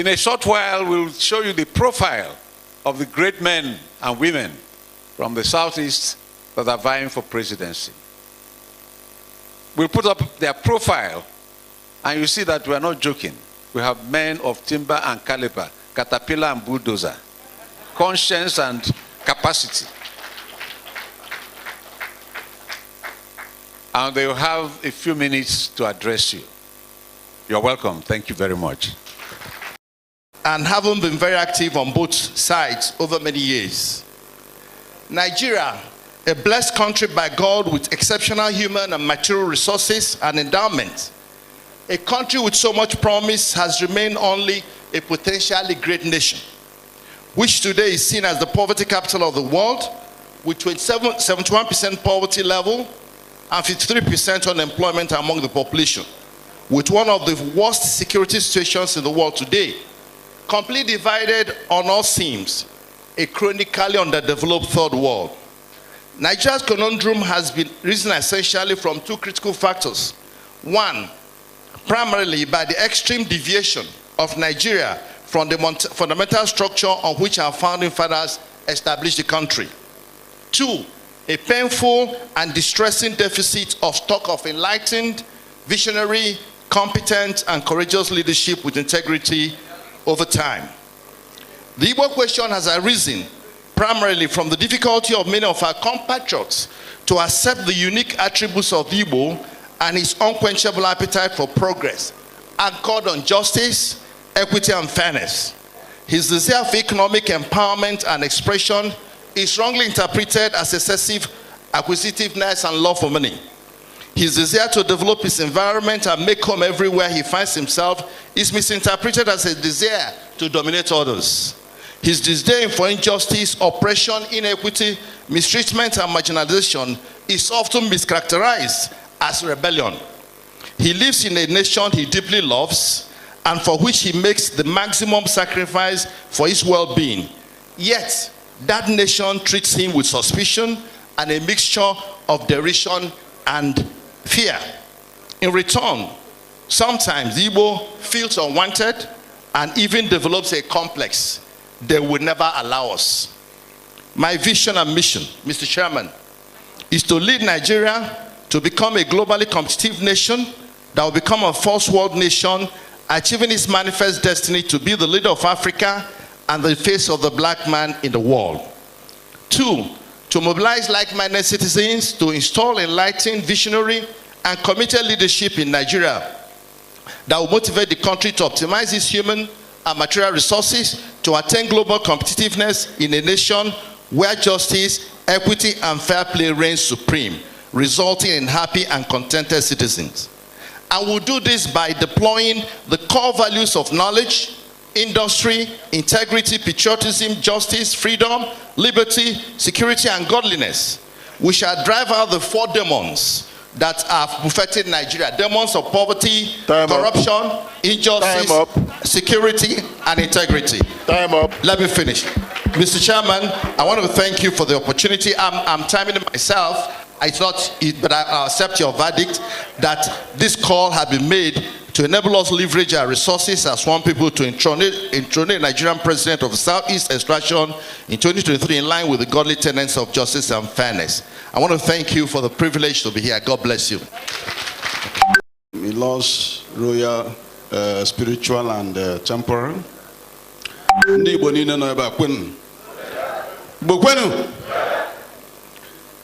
In a short while, we'll show you the profile of the great men and women from the Southeast that are vying for presidency. We'll put up their profile, and you see that we are not joking. We have men of timber and caliber, caterpillar and bulldozer, conscience and capacity. And they will have a few minutes to address you. You're welcome. Thank you very much. And having been very active on both sides over many years. Nigeria, a blessed country by God with exceptional human and material resources and endowment. A country with so much promise has remained only a potentially great nation, which today is seen as the poverty capital of the world, with 71% poverty level and 53% unemployment among the population, with one of the worst security situations in the world today, completely divided on all seams, a chronically underdeveloped third world. Nigeria's conundrum has been risen essentially from two critical factors. One, primarily by the extreme deviation of Nigeria from the fundamental structure on which our founding fathers established the country. Two, a painful and distressing deficit of stock of enlightened, visionary, competent, and courageous leadership with integrity over time. The Igbo question has arisen primarily from the difficulty of many of our compatriots to accept the unique attributes of the Igbo and his unquenchable appetite for progress, anchored on justice, equity, and fairness. His desire for economic empowerment and expression is wrongly interpreted as excessive acquisitiveness and love for money. His desire to develop his environment and make home everywhere he finds himself is misinterpreted as a desire to dominate others. His disdain for injustice, oppression, inequity, mistreatment, and marginalization is often mischaracterized as rebellion. He lives in a nation he deeply loves and for which he makes the maximum sacrifice for his well-being. Yet, that nation treats him with suspicion and a mixture of derision and fear. In return, sometimes the Igbo feels unwanted and even develops a complex. They will never allow us. My vision and mission, Mr. Chairman, is to lead Nigeria to become a globally competitive nation that will become a first world nation, achieving its manifest destiny to be the leader of Africa and the face of the black man in the world. Two, to mobilize like-minded citizens to install enlightened, visionary, and committed leadership in Nigeria that will motivate the country to optimize its human and material resources to attain global competitiveness in a nation where justice, equity, and fair play reign supreme, resulting in happy and contented citizens. And we'll do this by deploying the core values of knowledge, industry, integrity, patriotism, justice, freedom, liberty, security, and godliness. We shall drive out the four demons that have buffeted Nigeria. Demons of poverty, corruption, injustice, security, and integrity. Time up. Let me finish. Mr. Chairman, I want to thank you for the opportunity. I'm timing it myself. It's not, but I accept your verdict that this call has been made to enable us to leverage our resources as one people to intronate Nigerian president of the Southeast extraction in 2023 in line with the godly tenets of justice and fairness. I want to thank you for the privilege to be here. God bless you. We lost royal, spiritual, and temporal.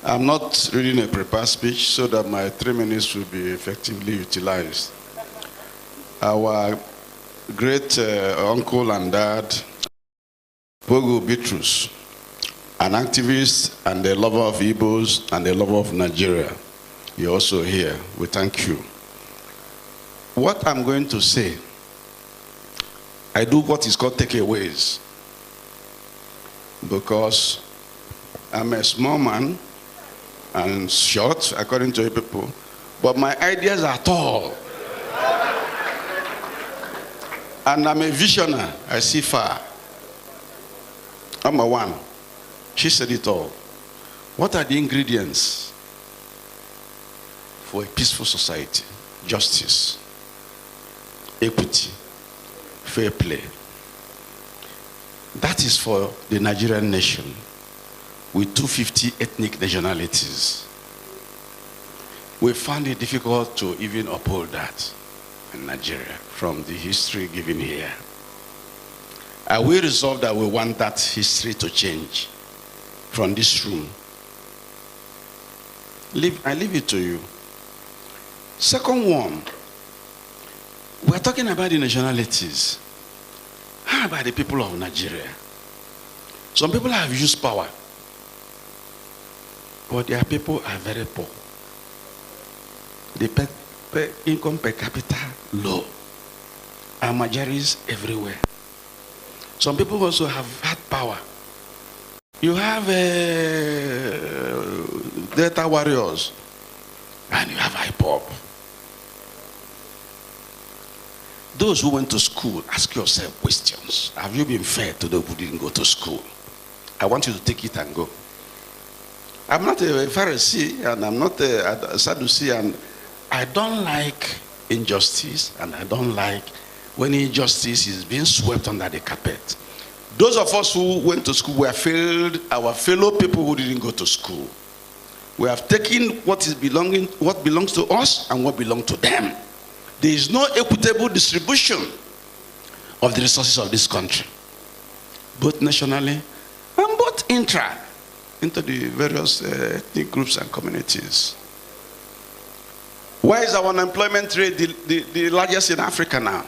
I'm not reading a prepared speech so that my 3 minutes will be effectively utilized. Our great uncle and dad, Bogo Bitrus, an activist and a lover of Igbos and a lover of Nigeria. You're also here. We thank you. What I'm going to say, I do what is called takeaways because I'm a small man and short, according to you people, but my ideas are tall. And I'm a visionary. I see far. Number one, she said it all. What are the ingredients for a peaceful society? Justice, equity, fair play, That is for the Nigerian nation with 250 ethnic nationalities. We found it difficult to even uphold that in Nigeria from the history given here. And we resolved that we want that history to change from this room. I leave it to you. Second one, we're talking about the nationalities. How about the people of Nigeria? Some people have used power, but their people are very poor. The income per capita low, and majoris everywhere. Some people also have had power. You have Delta warriors, and you have IPOB. Those who went to school, ask yourself questions. Have you been fair to those who didn't go to school? I want you to take it and go. I'm not a Pharisee, and I'm not a Sadducee, and I don't like injustice, and I don't like when injustice is being swept under the carpet. Those of us who went to school were failed, our fellow people who didn't go to school. We have taken what belongs to us and what belongs to them. There is no equitable distribution of the resources of this country, both nationally and both into the various ethnic groups and communities. Why is our unemployment rate the largest in Africa now?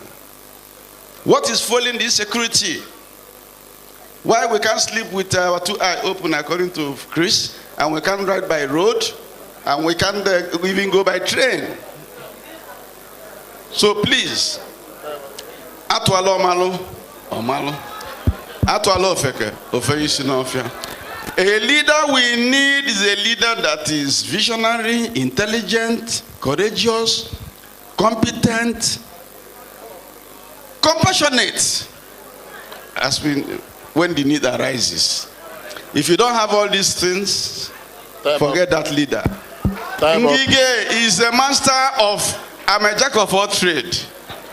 What is fueling this security? Why we can't sleep with our two eyes open, according to Chris, and we can't ride by road, and we can't even go by train? So please, atwalo omalo, atwalo ofeke, ofeyisinofia. A leader we need is a leader that is visionary, intelligent, courageous, competent, compassionate, when the need arises. If you don't have all these things, forget that leader. Ngige is a master of, I'm a jack of all trade.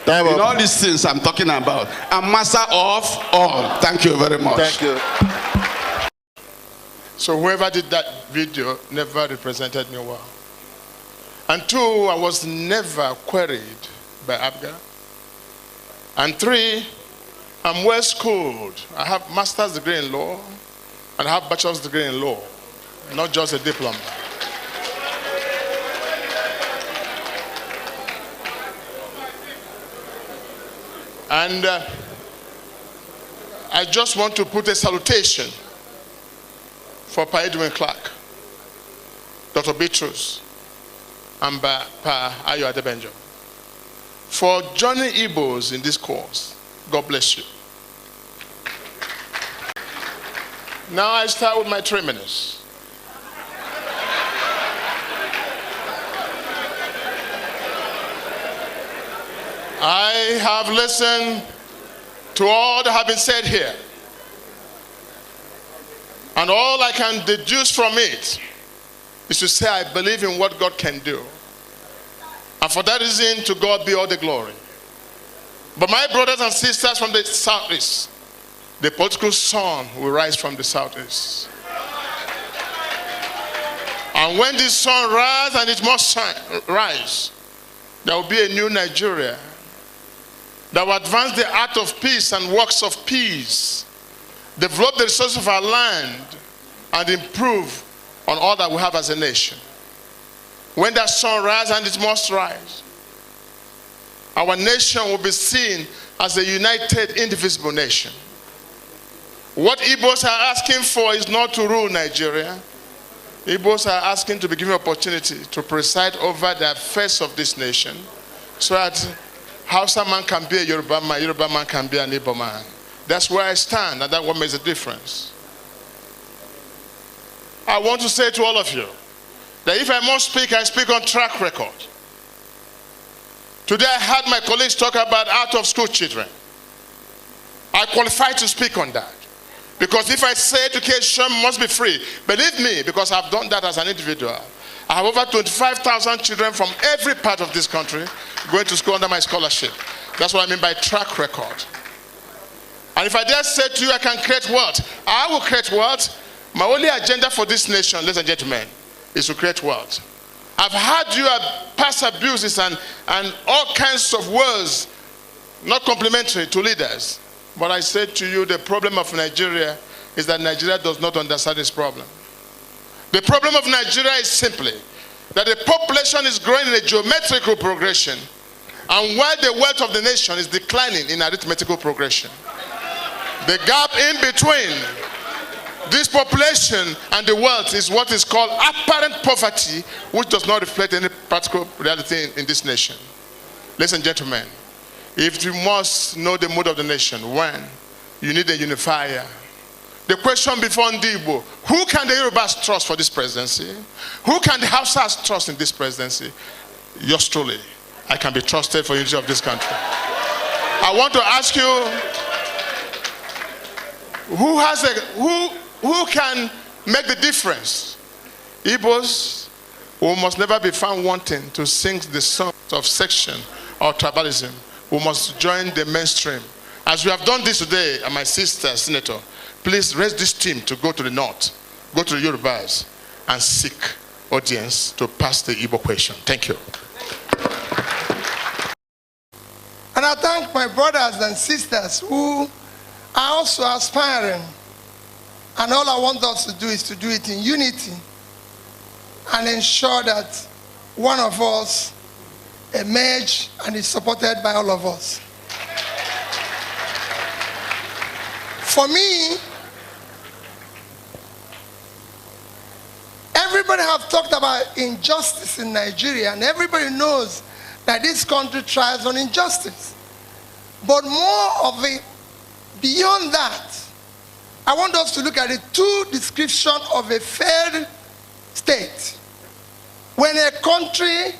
In all these things I'm talking about, I'm master of all. Thank you very much. Thank you. So whoever did that video never represented me well. And two, I was never queried by ABGA. And three, I'm well schooled. I have master's degree in law and I have bachelor's degree in law, not just a diploma. And I just want to put a salutation for Pa Edwin Clark, Dr. Beatrice, and Pa Ayo Adebenjo for joining Igbos in this course. God bless you. Now I start with my 3 minutes. I have listened to all that have been said here. And all I can deduce from it is to say I believe in what God can do. And for that reason, to God be all the glory. But my brothers and sisters from the southeast, the political sun will rise from the southeast. And when this sun rises, and it must rise, there will be a new Nigeria that will advance the art of peace and works of peace, develop the resources of our land, and improve on all that we have as a nation. When that sun rises, and it must rise, our nation will be seen as a united, indivisible nation. What Igbos are asking for is not to rule Nigeria. Igbos are asking to be given opportunity to preside over the affairs of this nation, so that Hausa man can be a Yoruba man can be an Igbo man. That's where I stand, and that's what makes a difference. I want to say to all of you that if I must speak, I speak on track record. Today I heard my colleagues talk about out-of-school children. I qualify to speak on that. Because if I say education must be free, believe me, because I've done that as an individual. I have over 25,000 children from every part of this country going to school under my scholarship. That's what I mean by track record. And if I dare say to you, I can create wealth, I will create wealth. My only agenda for this nation, ladies and gentlemen, is to create wealth. I've heard you pass abuses and all kinds of words not complimentary to leaders. But I said to you, the problem of Nigeria is that Nigeria does not understand this problem. The problem of Nigeria is simply that the population is growing in a geometrical progression, and while the wealth of the nation is declining in arithmetical progression. The gap in between this population and the wealth is what is called apparent poverty, which does not reflect any practical reality in this nation. Ladies and gentlemen, if you must know the mood of the nation, when you need a unifier. The question before Igbo, who can the Yorubas trust for this presidency? Who can the Hausas trust in this presidency? Yours truly. I can be trusted for the unity of this country. I want to ask you, who can make the difference? Igbos, who must never be found wanting to sing the songs of section or tribalism, who must join the mainstream. As we have done this today, and my sister, Senator, please raise this team to go to the north, go to the Yorubas, and seek audience to pass the Igbo question. Thank you. And I thank my brothers and sisters who are also aspiring. And all I want us to do is to do it in unity and ensure that one of us emerge and is supported by all of us. For me, everybody have talked about injustice in Nigeria, and everybody knows that this country thrives on injustice. But more of it, beyond that, I want us to look at the two descriptions of a fair state. When a country,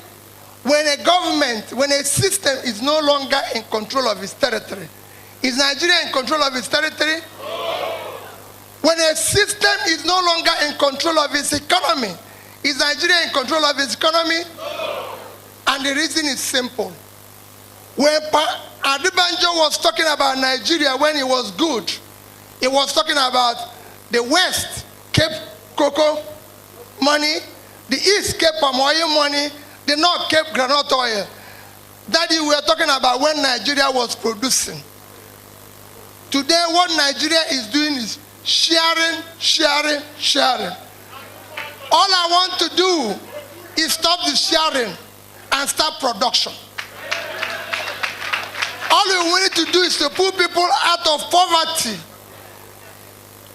when a government, when a system is no longer in control of its territory. Is Nigeria in control of its territory? When a system is no longer in control of its economy, is Nigeria in control of its economy? And the reason is simple. When Adebanjo was talking about Nigeria when it was good, he was talking about the West kept cocoa money, the East kept palm oil money, the North kept granite oil. That we were talking about when Nigeria was producing. Today what Nigeria is doing is sharing, sharing, sharing. All I want to do is stop the sharing and start production. All we need to do is to put people out of poverty.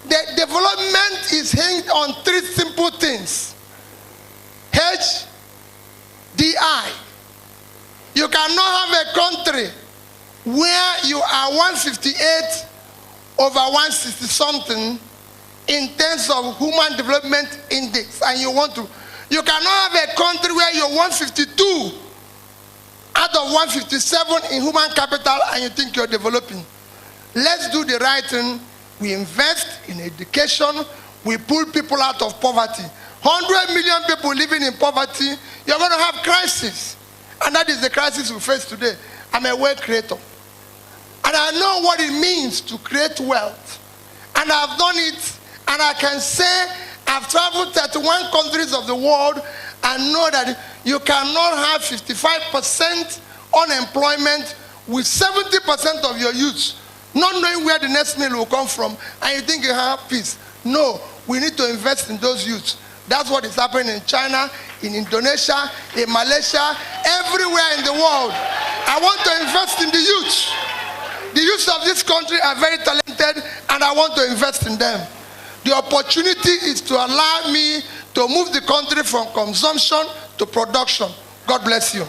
The development is hinged on three simple things. HDI. You cannot have a country where you are 158 over 160 something in terms of human development index, and you cannot have a country where you're 152 out of 157 in human capital and you think you're developing. Let's do the right thing. We invest in education. We pull people out of poverty. 100 million people living in poverty, you're going to have crisis. And that is the crisis we face today. I'm a wealth creator. And I know what it means to create wealth. And I've done it. And I can say I've traveled 31 countries of the world and know that you cannot have 55% unemployment with 70% of your youth not knowing where the next meal will come from, and you think you have peace. No, we need to invest in those youths. That's what is happening in China, in Indonesia, in Malaysia, everywhere in the world. I want to invest in the youth. The youth of this country are very talented, and I want to invest in them. The opportunity is to allow me to move the country from consumption to production. God bless you.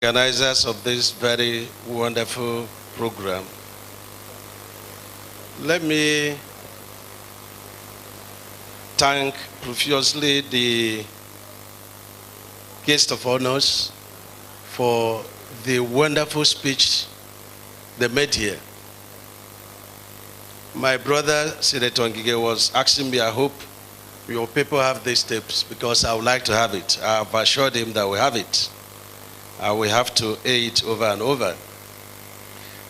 Organizers of this very wonderful program, let me thank profusely the guest of honors for the wonderful speech they made here. My brother, Senator Ngige, was asking me, I hope your people have these tapes because I would like to have it. I have assured him that we have it. We have to air it over and over.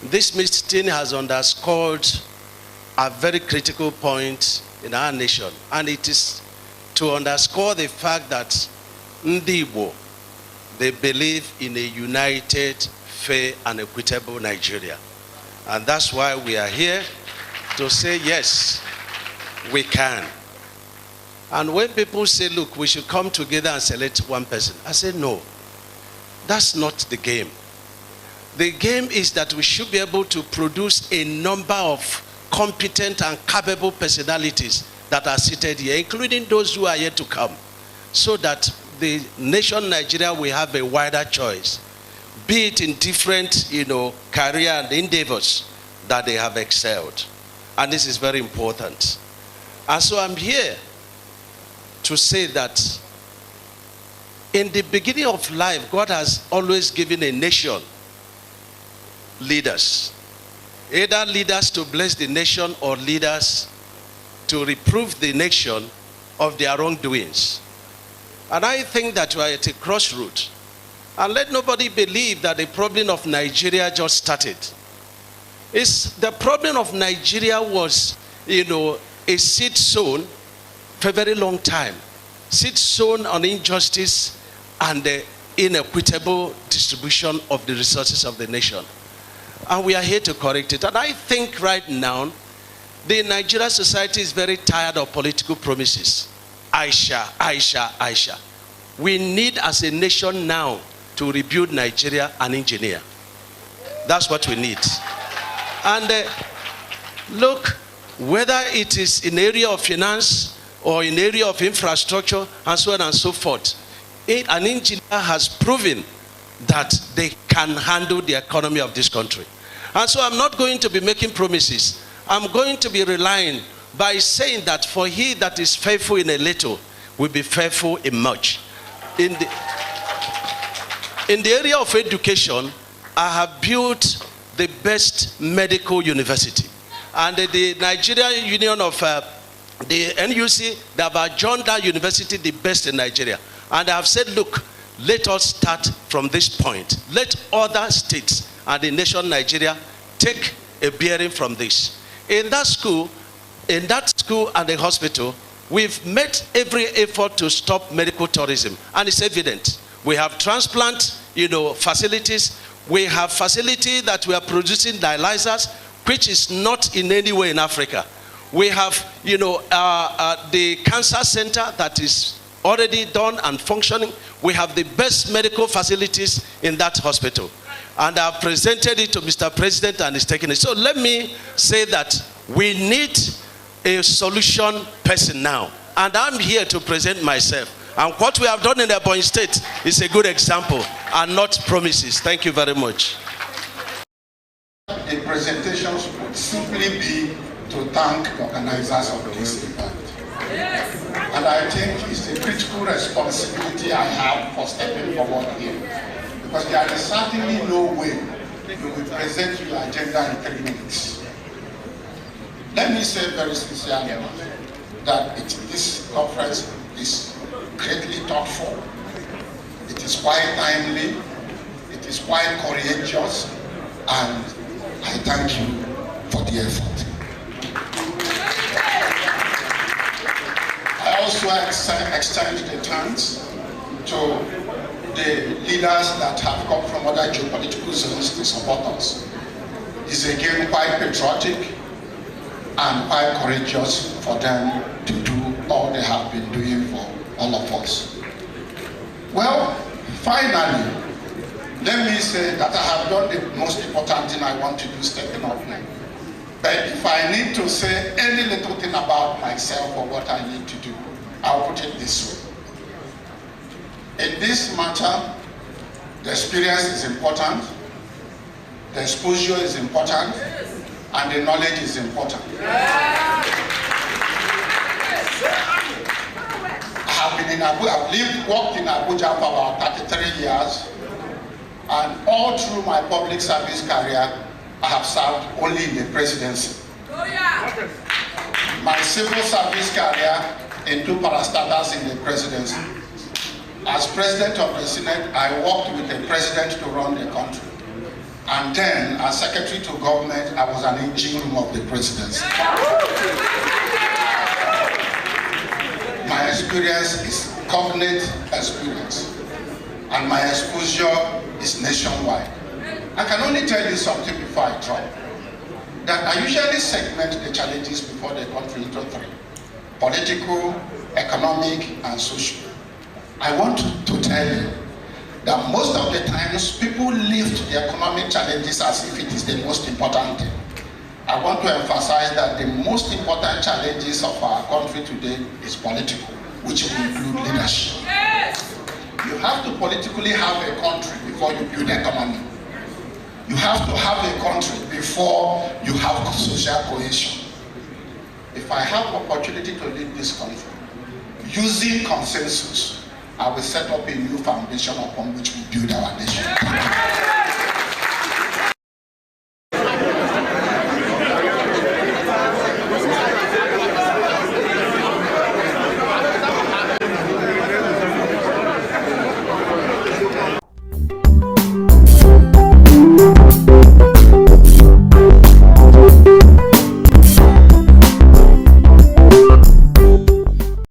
this meeting has underscored a very critical point in our nation, and it is to underscore the fact that Ndi Igbo, they believe in a united, fair, and equitable Nigeria. And that's why we are here to say, yes, we can. And when people say, look, we should come together and select one person, I say, no, that's not the game. The game is that we should be able to produce a number of competent and capable personalities that are seated here, including those who are yet to come, so that the nation Nigeria will have a wider choice, be it in different, career and endeavors that they have excelled. And this is very important. And so I'm here to say that in the beginning of life, God has always given a nation leaders. Either leaders to bless the nation or leaders to reprove the nation of their wrongdoings. And I think that we are at a crossroads. And let nobody believe that the problem of Nigeria just started. The problem of Nigeria was, a seed sown for a very long time. Seed sown on injustice and the inequitable distribution of the resources of the nation. And we are here to correct it. And I think right now, the Nigerian society is very tired of political promises. Aisha, Aisha, Aisha. We need as a nation now to rebuild Nigeria and engineer. That's what we need. And look, whether it is in the area of finance or in the area of infrastructure and so on and so forth, an engineer has proven that they can handle the economy of this country. And so I'm not going to be making promises. I'm going to be relying by saying that for he that is faithful in a little will be faithful in much. In the area of education, I have built the best medical university. And the Nigerian Union of the NUC, they have adjourned that university the best in Nigeria. And I have said, look, let us start from this point. Let other states and the nation Nigeria take a bearing from this. In that school and the hospital, we've made every effort to stop medical tourism. And it's evident. We have transplant, facilities. We have facility that we are producing dialyzers, which is not in any way in Africa. We have, the cancer center that is already done and functioning. We have the best medical facilities in that hospital. And I've presented it to Mr. President and he's taking it. So let me say that we need a solution person now. And I'm here to present myself. And what we have done in the Ebonyi State is a good example and not promises. Thank you very much. The presentations would simply be to thank the organizers of this event. And I think it's a critical responsibility I have for stepping forward here. Because there is certainly no way you will present your agenda in 3 minutes. Let me say very sincerely that this conference is greatly thoughtful, it is quite timely, it is quite courageous, and I thank you for the effort. I also extend the thanks to the leaders that have come from other geopolitical zones to support us. It's again quite patriotic and quite courageous for them to do all they have been doing for all of us. Well, finally, let me say that I have done the most important thing I want to do, stepping up now. But if I need to say any little thing about myself or what I need to do, I'll put it this way. In this matter, the experience is important, the exposure is important, and the knowledge is important. I've been in Abuja, I've worked in Abuja for about 33 years, and all through my public service career, I have served only in the presidency. My civil service career in 2 parastatals in the presidency. As president of the Senate, I worked with the president to run the country. And then, as Secretary to Government, I was an engine room of the presidency. My experience is cognate experience, and my exposure is nationwide. I can only tell you something before I drop. That I usually segment the challenges before the country into three: political, economic, and social. I want to tell you that most of the times people lift the economic challenges as if it is the most important thing. I want to emphasize that the most important challenges of our country today is political, which will include leadership. You have to politically have a country before you build economy. You have to have a country before you have social cohesion. If I have opportunity to lead this country, using consensus, I will set up a new foundation upon which we build our nation.